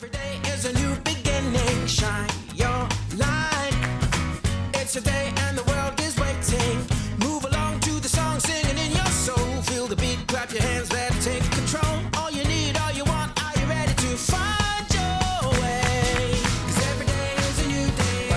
Every day is a new beginning. Shine your light. It's a day and the world is waiting. Move along to the song, singing in your soul. Feel the beat, clap your hands, let's take control. All you need, all you want, are you ready to find your way? 'Cause every day is a new day.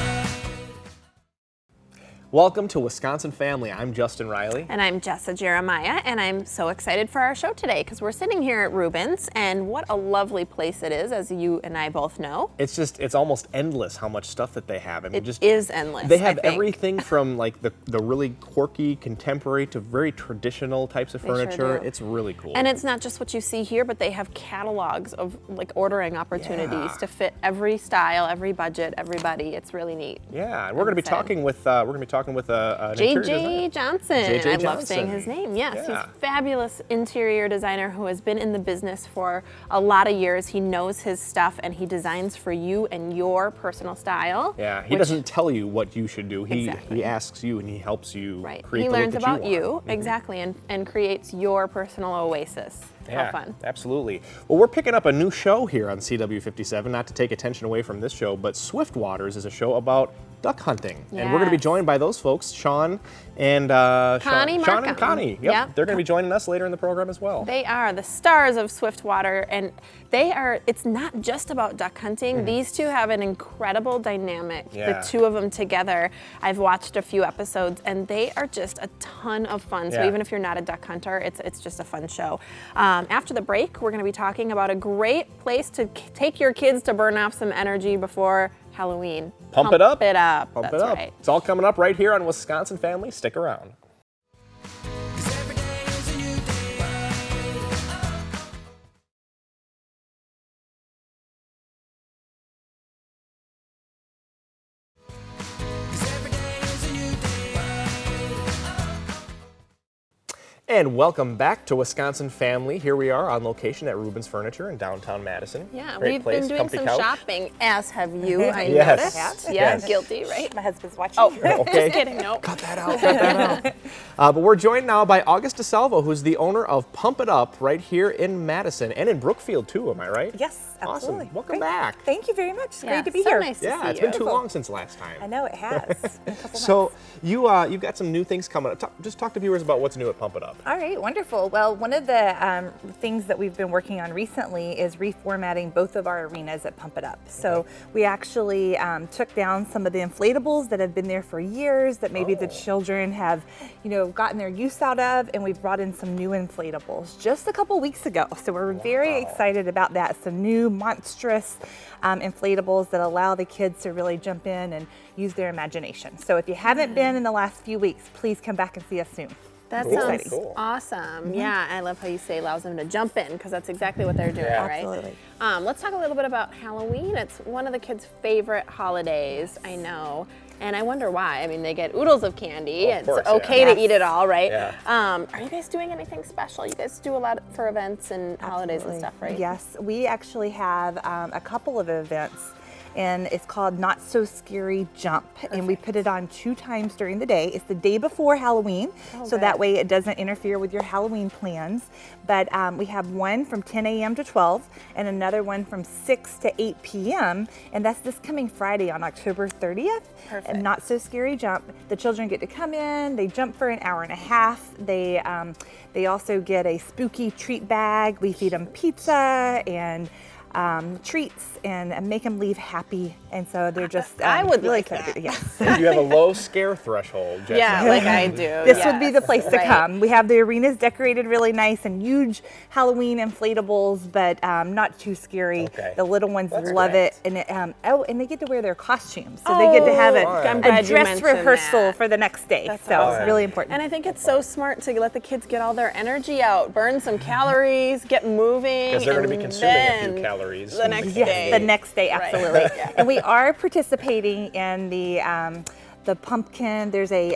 Welcome to Wisconsin Family. I'm Justin Riley. And I'm Jessa Jeremiah, and I'm so excited for our show today because we're sitting here at Rubens, and what a lovely place it is, as you and I both know. It's almost endless how much stuff that they have. I mean, It is endless. They have I think. everything from like the really quirky, contemporary to very traditional types of They sure furniture. do. It's really cool. And it's not just what you see here, but they have catalogs of like ordering opportunities to fit every style, every budget, everybody. It's really neat. Yeah, and we're going to be talking with an interior JJ designer. Johnson. JJ I love Johnson. saying his name. Yes, he's Yeah. a fabulous interior designer who has been in the business for a lot of years. He knows his stuff, and he designs for you and your personal style. Yeah, he doesn't tell you what you should do. He asks you and he helps you create He the learns look about that you want. exactly, and creates your personal oasis. Yeah, How fun. absolutely. Well, we're picking up a new show here on CW57, not to take attention away from this show, but Swift Waters is a show about duck hunting. And we're going to be joined by those folks, Sean and Connie Sean and Markham. Connie. Yep. They're going to be joining us later in the program as well. They are the stars of Swiftwater, and it's not just about duck hunting. These two have an incredible dynamic, the two of them together. I've watched a few episodes, and they are just a ton of fun. So even if you're not a duck hunter, it's just a fun show. After the break, we're going to be talking about a great place to take your kids to burn off some energy before Halloween. Pump it up. Pump it up. Pump That's it up. right. It's all coming up right here on Wisconsin Family. Stick around. 'Cause every day is a new day. And welcome back to Wisconsin Family. Here we are on location at Rubens Furniture in downtown Madison. Yeah, Great we've place, been doing comfy some couch. shopping, as have you, I Yes. noticed. Yes. Yeah, guilty, right? My husband's watching. Oh, Okay. just kidding, nope. Cut that out, cut that out. But we're joined now by August DeSalvo, who's the owner of Pump It Up right here in Madison and in Brookfield too, am I right? Yes, absolutely. Awesome. Welcome Great. back. Thank you very much. It's Yeah, great to be so here. nice to Yeah, see it's you. been too long since last time. I know it has. It's been a couple So months. you've got some new things coming up. Just talk to viewers about what's new at Pump It Up. All right, wonderful. Well, one of the things that we've been working on recently is reformatting both of our arenas at Pump It Up. So we actually took down some of the inflatables that have been there for years that maybe the children have, gotten their use out of, and we've brought in some new inflatables just a couple weeks ago. So we're very excited about that. Some new monstrous inflatables that allow the kids to really jump in and use their imagination. So if you haven't been in the last few weeks, please come back and see us soon. That Cool. sounds Cool. awesome. Yeah, I love how you say allows them to jump in, because that's exactly what they're doing, Yeah. right? Absolutely. Let's talk a little bit about Halloween. It's one of the kids' favorite holidays, I know. And I wonder why. I mean, they get oodles of candy. Well, of It's course, okay yeah. to eat it all, right? Yeah. Are you guys doing anything special? You guys do a lot for events and holidays and stuff, right? Yes, we actually have a couple of events, and it's called Not So Scary Jump. And we put it on 2 times during the day. It's the day before Halloween, so that way it doesn't interfere with your Halloween plans. But we have one from 10 a.m. to 12 and another one from 6 to 8 p.m. And that's this coming Friday on October 30th. Perfect. And Not So Scary Jump. The children get to come in, they jump for an hour and a half. They also get a spooky treat bag. We feed them pizza and treats and make them leave happy, and so they're just I would really like that. excited. Yes. You have a low scare threshold, Jessica. Yeah, like I do. This would be the place to Right. come. We have the arenas decorated really nice and huge Halloween inflatables, but not too scary. Okay. The little ones That's love great. it, and and they get to wear their costumes, so they get to have I'm a glad you dress mentioned rehearsal that. for the next day. That's so awesome. it's really important. And I think it's so smart to let the kids get all their energy out, burn some calories, get moving. Because they're going to be and consuming a then few calories. The next Yes, day. the next day, Right. absolutely. And we are participating in the pumpkin. There's a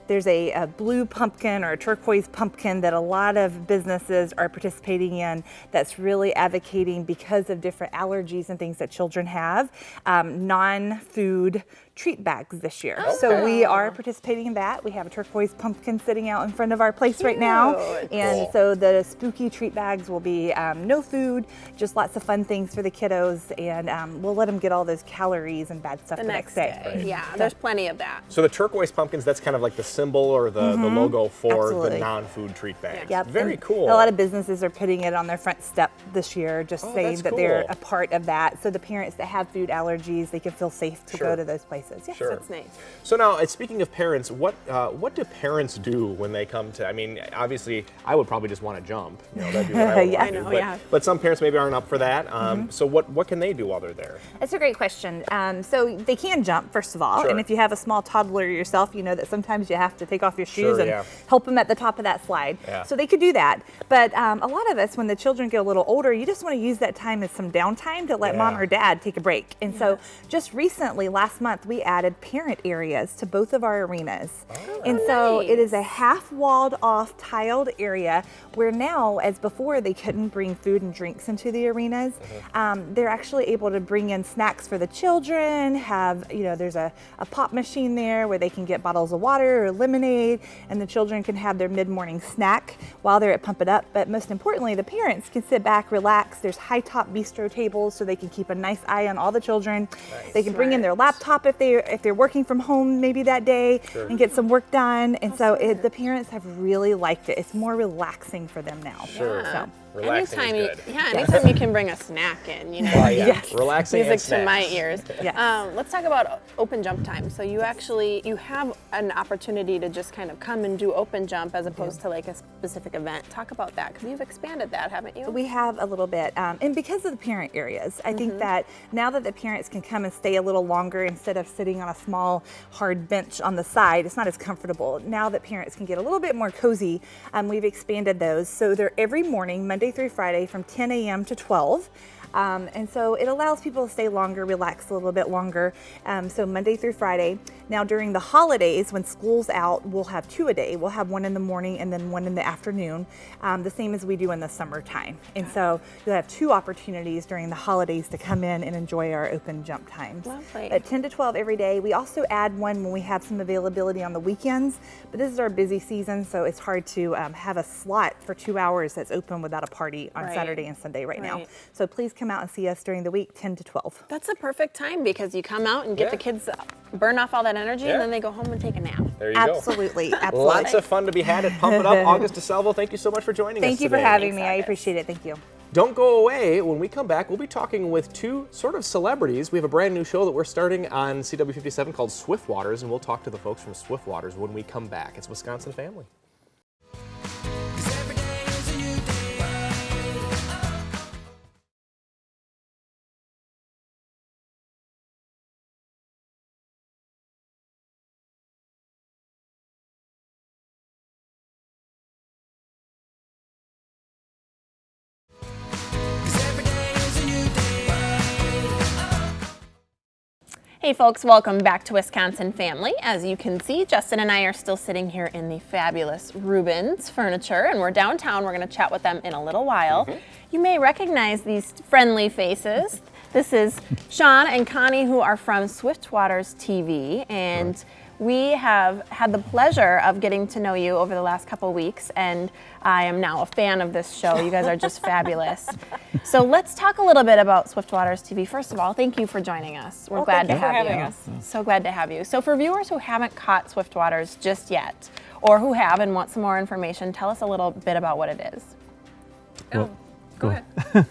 There's a blue pumpkin or a turquoise pumpkin that a lot of businesses are participating in that's really advocating because of different allergies and things that children have, non-food treat bags this year. So we are participating in that. We have a turquoise pumpkin sitting out in front of our place right now. And so the spooky treat bags will be no food, just lots of fun things for the kiddos, and we'll let them get all those calories and bad stuff the next day. Right. Yeah, there's plenty of that. So the turquoise pumpkins, that's kind of like the symbol or the logo for Absolutely. the non-food treat bags. Yep. Very and cool. A lot of businesses are putting it on their front step this year, just saying that they're a part of that. So the parents that have food allergies, they can feel safe to go to those places. Yes, that's nice. So now, speaking of parents, what do parents do when they come to? I mean, obviously, I would probably just want to jump. You know, that'd be what I would want to do. But some parents maybe aren't up for that. So what can they do while they're there? That's a great question. So they can jump, first of all, and if you have a small toddler yourself, you know that sometimes you have to take off your shoes and help them at the top of that slide. So they could do that. But a lot of us, when the children get a little older, you just want to use that time as some downtime to let mom or dad take a break. And so just recently, last month, we added parent areas to both of our arenas. And so it is a half walled off tiled area where now, as before, they couldn't bring food and drinks into the arenas. They're actually able to bring in snacks for the children, have, you know, there's a pop machine there where they can get bottles of water or lemonade, and the children can have their mid-morning snack while they're at Pump It Up. But most importantly, the parents can sit back, relax. There's high top bistro tables so they can keep a nice eye on all the children. They can bring in their laptop if they're working from home maybe that day and get some work done. And so the parents have really liked it. It's more relaxing for them now. So. Relaxing anytime you can bring a snack in, you know. Relaxing music and snacks. to my ears. Let's talk about open jump time. So you have an opportunity to just kind of come and do open jump as opposed to like a specific event. Talk about that, because you've expanded that, haven't you? We have a little bit, and because of the parent areas, I think that now that the parents can come and stay a little longer instead of sitting on a small hard bench on the side, it's not as comfortable. Now that parents can get a little bit more cozy, we've expanded those. So they're every morning, Monday through Friday, from 10 a.m. to 12. And so it allows people to stay longer, relax a little bit longer. So Monday through Friday. Now during the holidays, when school's out, we'll have 2 a day. We'll have one in the morning and then one in the afternoon, the same as we do in the summertime. And so you'll have 2 opportunities during the holidays to come in and enjoy our open jump times. Lovely. At 10 to 12 every day. We also add one when we have some availability on the weekends, but this is our busy season, so it's hard to have a slot for 2 hours that's open without a party on Saturday and Sunday right now. So please come out and see us during the week, 10 to 12. That's a perfect time because you come out and get the kids burn off all that energy and then they go home and take a nap. There you go. Absolutely. Lots of fun to be had at Pump It Up. August DeSalvo, thank you so much for joining us Thank you today. for having me. I appreciate it. Thank you. Don't go away. When we come back, we'll be talking with 2 sort of celebrities. We have a brand new show that we're starting on CW57 called Swiftwaters, and we'll talk to the folks from Swiftwaters when we come back. It's Wisconsin Family. Hey folks, welcome back to Wisconsin Family. As you can see, Justin and I are still sitting here in the fabulous Rubens Furniture, and we're downtown. We're going to chat with them in a little while. You may recognize these friendly faces. This is Sean and Connie, who are from Swiftwaters TV, and we have had the pleasure of getting to know you over the last couple weeks, and I am now a fan of this show. You guys are just fabulous. So let's talk a little bit about Swiftwaters TV. First of all, thank you for joining us. We're glad to have you. So glad to have you. So for viewers who haven't caught Swiftwaters just yet, or who have and want some more information, tell us a little bit about what it is. Go ahead.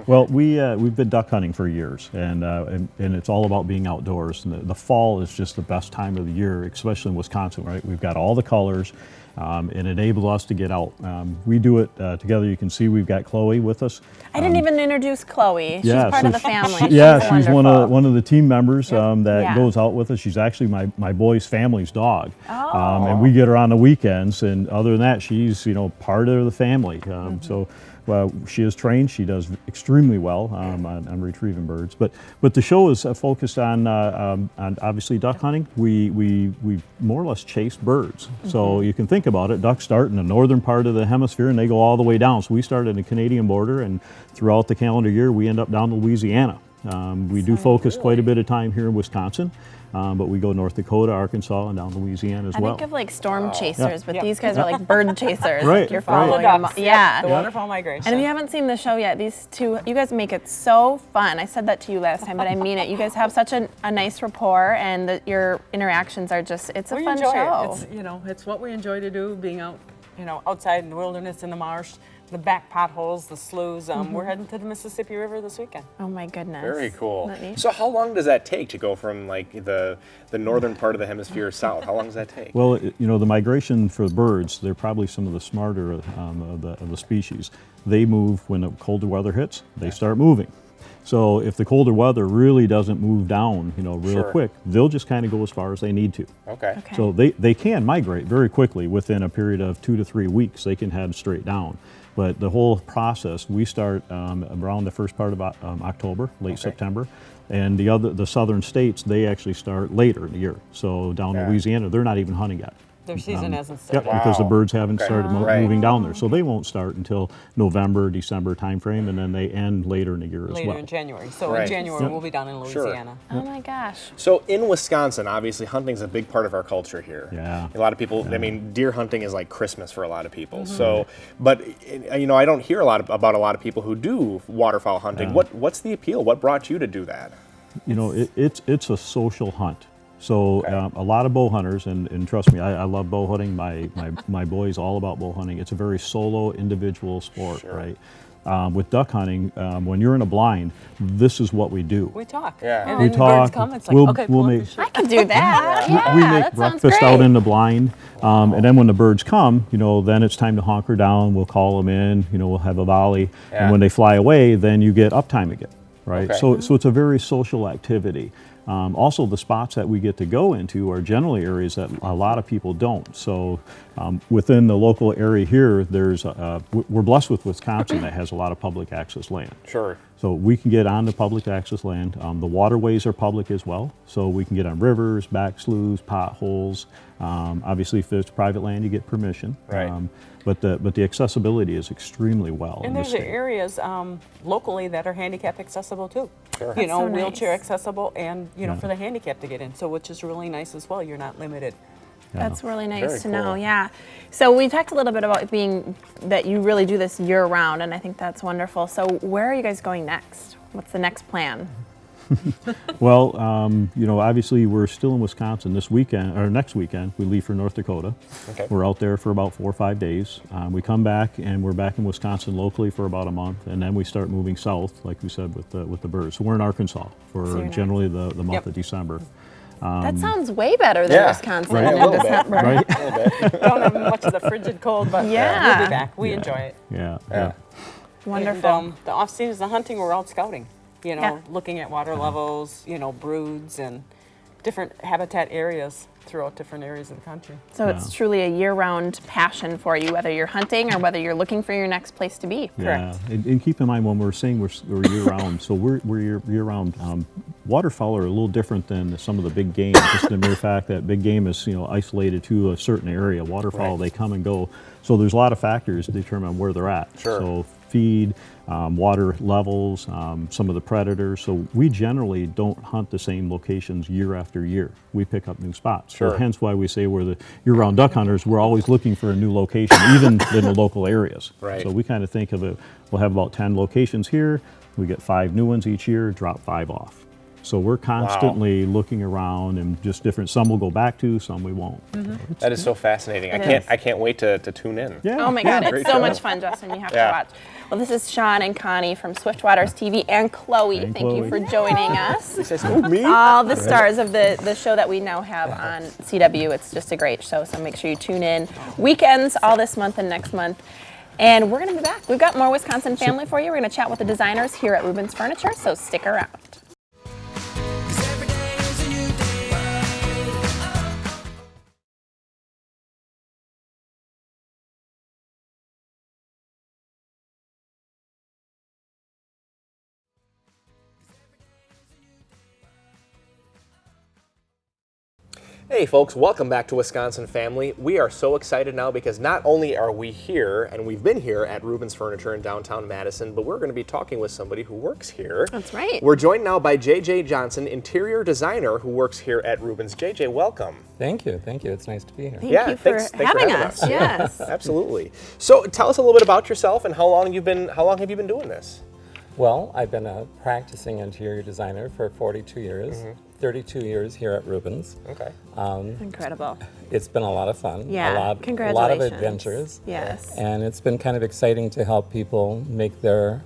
Well, we've been duck hunting for years, and it's all about being outdoors. And the fall is just the best time of the year, especially in Wisconsin, right? We've got all the colors, and enables us to get out. We do it together. You can see we've got Chloe with us. I didn't even introduce Chloe. She's part of the family. She's one of the team members that goes out with us. She's actually my boy's family's dog, and we get her on the weekends. And other than that, she's part of the family. So She is trained. She does extremely well on retrieving birds. But the show is focused on obviously duck hunting. We more or less chase birds. So you can think about it. Ducks start in the northern part of the hemisphere and they go all the way down. So we start at the Canadian border, and throughout the calendar year we end up down to Louisiana. We do focus quite a bit of time here in Wisconsin. But we go North Dakota, Arkansas, and down Louisiana as well. I think of like storm chasers, but these guys are like bird chasers. Right, Like you're following them. Yeah. The waterfowl migration. And if you haven't seen the show yet, these two, you guys make it so fun. I said that to you last time, but I mean it. You guys have such a nice rapport, and your interactions are just, it's a fun show. It's what we enjoy to do, being out, outside in the wilderness, in the marsh, the back potholes, the sloughs. We're heading to the Mississippi River this weekend. Oh my goodness. Very cool. So how long does that take to go from like the northern part of the hemisphere south? How long does that take? Well, the migration for birds, they're probably some of the smarter of the species. They move when the colder weather hits, they start moving. So if the colder weather really doesn't move down, real quick, they'll just kind of go as far as they need to. Okay. So they can migrate very quickly within a period of 2 to 3 weeks. They can head straight down. But the whole process, we start around the first part of October, late September, and the southern states, they actually start later in the year. So down in Louisiana, they're not even hunting yet. Their season hasn't started. Yep, because the birds haven't started moving down there. So they won't start until November, December timeframe, and then they end later in the year as well. Later in January. So in January, we'll be down in Louisiana. Oh my gosh. So in Wisconsin, obviously hunting's a big part of our culture here. Yeah. A lot of people, I mean, deer hunting is like Christmas for a lot of people. So, but I don't hear about a lot of people who do waterfowl hunting. What's the appeal? What brought you to do that? It's a social hunt. So a lot of bow hunters, and trust me, I love bow hunting. My boys all about bow hunting. It's a very solo, individual sport, right? With duck hunting, when you're in a blind, this is what we do. We talk. Yeah. And We then talk. birds come, it's like, okay, pull up your shit. I can do that. We Yeah, make that sounds breakfast great. out in the blind, and then when the birds come, then it's time to honker down. We'll call them in. We'll have a volley, and when they fly away, then you get uptime again, right? Okay. So it's a very social activity. Also, the spots that we get to go into are generally areas that a lot of people don't. So within the local area here, we're blessed with Wisconsin that has a lot of public access land. Sure. So we can get on the public access land. The waterways are public as well. So we can get on rivers, back sloughs, potholes. Obviously, if it's private land, you get permission. Right. But the accessibility is extremely well. And there's areas locally that are handicap accessible too. Sure. That's so wheelchair nice. accessible, and for the handicap to get in. So which is really nice as well. You're not limited. That's really nice Very to know, cool. yeah. So we talked a little bit about that you really do this year round, and I think that's wonderful. So where are you guys going next? What's the next plan? Well, obviously we're still in Wisconsin this weekend, or next weekend, we leave for North Dakota. Okay. We're out there for about 4 or 5 days. We come back and we're back in Wisconsin locally for about a month, and then we start moving south, like we said, with the birds. So we're in Arkansas for generally the month of December. That sounds way better than Wisconsin Right. in December. Right? Don't have much of the frigid cold, but Yeah. we'll be back. We enjoy it. Yeah. Wonderful. And, the off season, the hunting, we're out scouting. Looking at water levels, broods and different habitat areas throughout different areas of the country. So it's truly a year-round passion for you, whether you're hunting or whether you're looking for your next place to be. Correct. Yeah, and keep in mind when we're saying we're year-round, so we're year-round. Waterfowl are a little different than some of the big game, just the mere fact that big game is isolated to a certain area. Waterfowl, they come and go. So there's a lot of factors to determine where they're at. Sure. So feed, water levels, some of the predators. So we generally don't hunt the same locations year after year. We pick up new spots. Sure. So hence why we say we're the year-round duck hunters. We're always looking for a new location, even in the local areas. Right. So we kind of think of it, we'll have about 10 locations here. We get 5 new ones each year, drop 5 off. So we're constantly looking around, and just different, some we'll go back to, some we won't. That is so fascinating. I can't wait to tune in. Yeah. Oh my God, Great it's so show. much fun, Justin. You have to Yeah. watch. Well, this is Sean and Connie from Swiftwater's TV, and Chloe. And Thank you Chloe. for joining us. Me? All the stars of the show that we now have on CW. It's just a great show, so make sure you tune in. Weekends all this month and next month. And we're going to be back. We've got more Wisconsin family for you. We're going to chat with the designers here at Rubens Furniture, so stick around. Hey folks, welcome back to Wisconsin Family. We are so excited now because not only are we here, and we've been here at Rubens Furniture in downtown Madison, but we're going to be talking with somebody who works here. That's right. We're joined now by JJ Johnson, interior designer who works here at Rubens. JJ, welcome. Thank you. It's nice to be here. Thank you for having us. Yes, absolutely. So tell us a little bit about yourself and how long have you been doing this? Well, I've been a practicing interior designer for 42 years, 32 years here at Rubens. Okay. Incredible. It's been a lot of fun. Yeah, a lot of adventures. Yes. And it's been kind of exciting to help people make their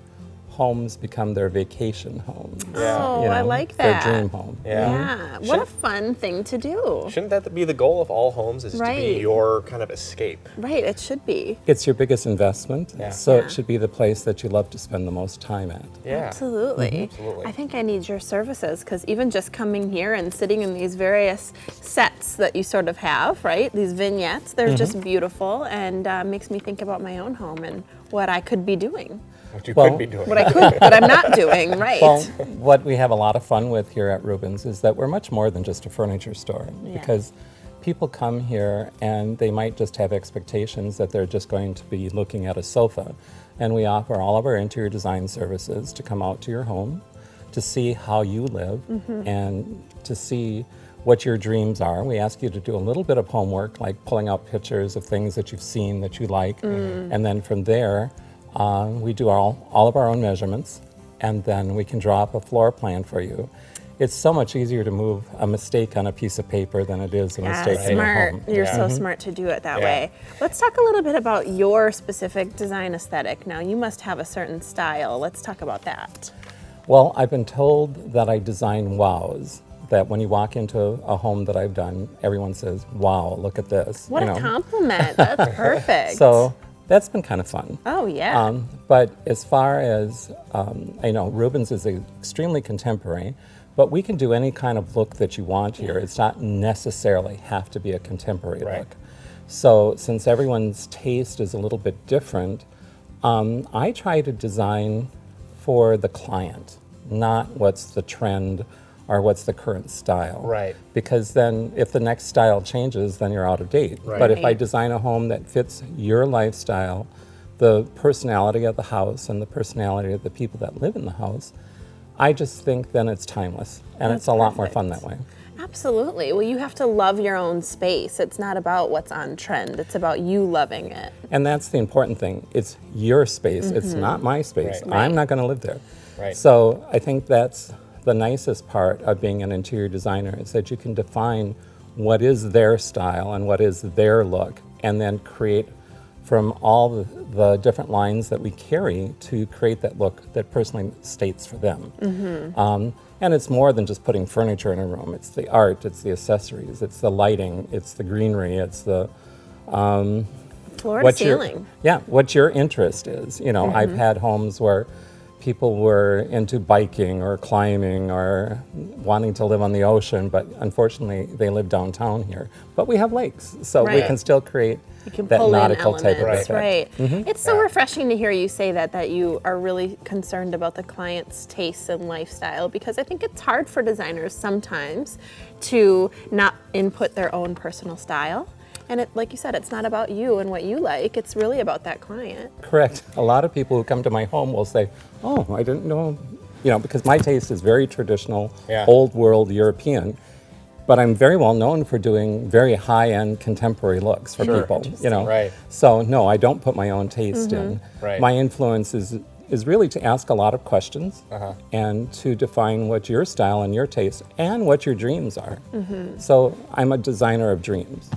homes become their vacation homes. Yeah. Oh, I like that. Their dream home. Yeah. What a fun thing to do. Shouldn't that be the goal of all homes, is to Right. be your kind of escape? Right, it should be. It's your biggest investment, Yeah. so Yeah. it should be the place that you love to spend the most time at. Yeah. Absolutely. Absolutely. I think I need your services because even just coming here and sitting in these various sets that you sort of have, right? These vignettes, they're just beautiful and makes me think about my own home and what I could be doing. What you Well, could be doing. What I could, but I'm not doing, right? Well, what we have a lot of fun with here at Rubens is that we're much more than just a furniture store, Yeah. because people come here and they might just have expectations that they're just going to be looking at a sofa. And we offer all of our interior design services to come out to your home, to see how you live, and to see what your dreams are. We ask you to do a little bit of homework, like pulling out pictures of things that you've seen that you like, and then from there, we do all of our own measurements, and then we can draw up a floor plan for you. It's so much easier to move a mistake on a piece of paper than it is a mistake in your smart. home. You're so smart to do it that Yeah. way. Let's talk a little bit about your specific design aesthetic. Now, you must have a certain style. Let's talk about that. Well, I've been told that I design wows, that when you walk into a home that I've done, everyone says, wow, look at this. What a compliment. That's perfect. So that's been kind of fun. Oh, yeah. But as far as, I know Rubens is extremely contemporary, but we can do any kind of look that you want here. It's not necessarily have to be a contemporary Right. look. So since everyone's taste is a little bit different, I try to design for the client, not what's the trend or what's the current style. Right. Because then if the next style changes, then you're out of date. Right. But if I Right. design a home that fits your lifestyle, the personality of the house and the personality of the people that live in the house, I just think then it's timeless. And That's it's a lot more fun perfect. that way. Absolutely. Well, you have to love your own space. It's not about what's on trend. It's about you loving it. And that's the important thing. It's your space. It's not my space. Right. I'm not going to live there. Right. So I think that's the nicest part of being an interior designer, is that you can define what is their style and what is their look, and then create from all the different lines that we carry to create that look that personally states for them. And it's more than just putting furniture in a room. It's the art, it's the accessories, it's the lighting, it's the greenery, it's the Floor to what your- ceiling. Yeah, what your interest is. You know, I've had homes where people were into biking or climbing or wanting to live on the ocean, but unfortunately they live downtown here. But we have lakes, so we Right. can still create You can that pull in nautical type of elements, effect. right? It's so refreshing to hear you say that you are really concerned about the client's tastes and lifestyle, because I think it's hard for designers sometimes to not input their own personal style. And it, like you said, it's not about you and what you like. It's really about that client. Correct. A lot of people who come to my home will say, "Oh, I didn't know," you know, because my taste is very traditional, Yeah. old world European. But I'm very well known for doing very high-end contemporary looks for people, you know. Right. So no, I don't put my own taste in. Right. My influence is really to ask a lot of questions and to define what your style and your taste and what your dreams are. So I'm a designer of dreams.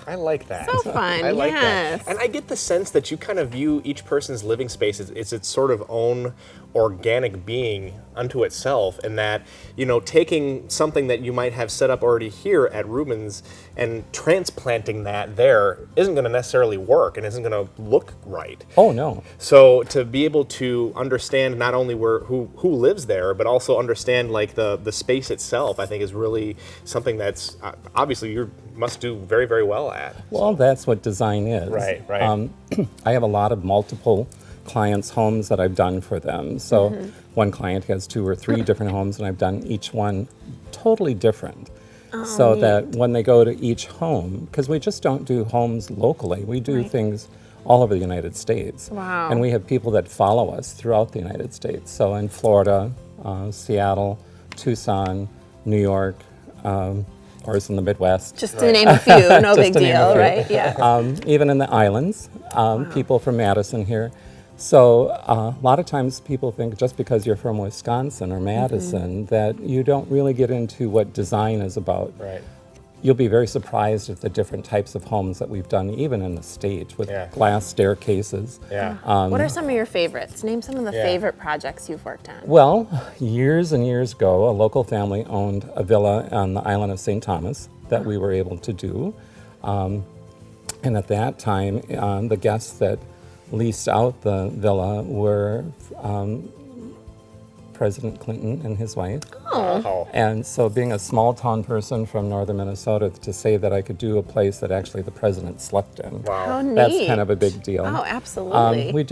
I like that. So fun, I like yes. that. And I get the sense that you kind of view each person's living space as its sort of own organic being unto itself, and that, you know, taking something that you might have set up already here at Rubens and transplanting that there isn't going to necessarily work and isn't going to look right. Oh no. So to be able to understand not only who lives there, but also understand like the space itself, I think is really something that's obviously you must do very, very well at. Well, that's what design is. Right. I have a lot of multiple clients' homes that I've done for them. So one client has 2 or 3 different homes, and I've done each one totally different. so that when they go to each home, because we just don't do homes locally, we do things all over the United States. Wow. And we have people that follow us throughout the United States. So in Florida, Seattle, Tucson, New York, or it's in the Midwest. Just to name a few, no big deal, right? Yeah. Even in the islands, people from Madison here. So a lot of times people think just because you're from Wisconsin or Madison that you don't really get into what design is about. Right. You'll be very surprised at the different types of homes that we've done, even in the States, with glass staircases. Yeah. What are some of your favorites? Name some of the favorite projects you've worked on. Well, years and years ago, a local family owned a villa on the island of St. Thomas that we were able to do. And at that time, the guests that leased out the villa were President Clinton and his wife. Oh. And so being a small town person from northern Minnesota, to say that I could do a place that actually the president slept in. Wow. How neat. That's kind of a big deal. Oh, absolutely. We've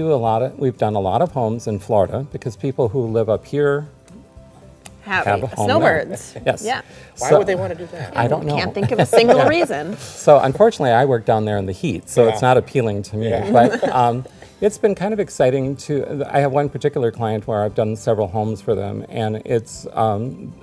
done a lot of homes in Florida because people who live up here have a home snowbirds. there. Yes. Yeah. Why would they want to do that? I don't know. Can't think of a single reason. So unfortunately, I work down there in the heat, so it's not appealing to me. But it's been kind of exciting to. I have one particular client where I've done several homes for them, and it's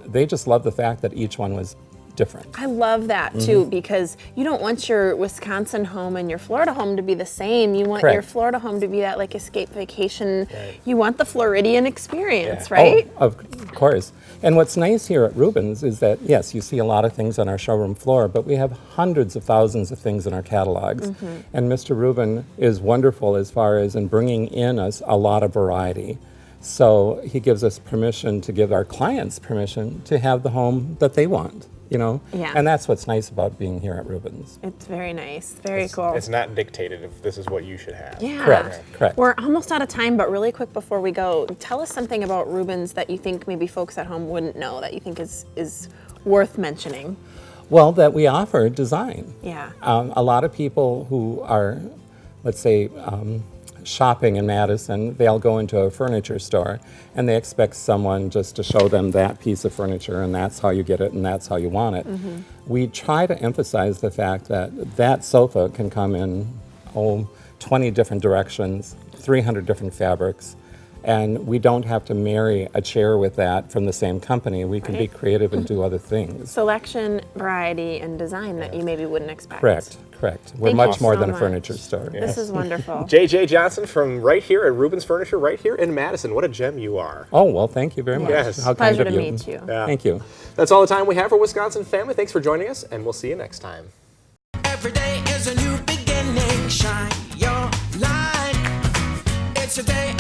they just love the fact that each one was different. I love that too, because you don't want your Wisconsin home and your Florida home to be the same. You want your Florida home to be that like escape vacation. Right. You want the Floridian experience, right? Oh, of course. And what's nice here at Rubens is that, yes, you see a lot of things on our showroom floor, but we have hundreds of thousands of things in our catalogs. And Mr. Rubin is wonderful as far as in bringing in us a lot of variety. So he gives us permission to give our clients permission to have the home that they want. You know, and that's what's nice about being here at Rubens. It's very nice, very cool. It's not dictated if this is what you should have. Yeah, correct. We're almost out of time, but really quick before we go, tell us something about Rubens that you think maybe folks at home wouldn't know that you think is worth mentioning. Well, that we offer design. Yeah. A lot of people who are, let's say, shopping in Madison, they'll go into a furniture store and they expect someone just to show them that piece of furniture and that's how you get it and that's how you want it. We try to emphasize the fact that that sofa can come in 20 different directions, 300 different fabrics, and we don't have to marry a chair with that from the same company. We can be creative and do other things. Selection, variety, and design that you maybe wouldn't expect. Correct. We're Thank much you more so than a much. furniture store. This is wonderful. J.J. Johnson from right here at Rubens Furniture, right here in Madison. What a gem you are. Oh, well, thank you very much. Yes. How kind Pleasure of to you. meet you. Yeah. Thank you. That's all the time we have for Wisconsin Family. Thanks for joining us, and we'll see you next time. Every day is a new beginning. Shine your light. It's a day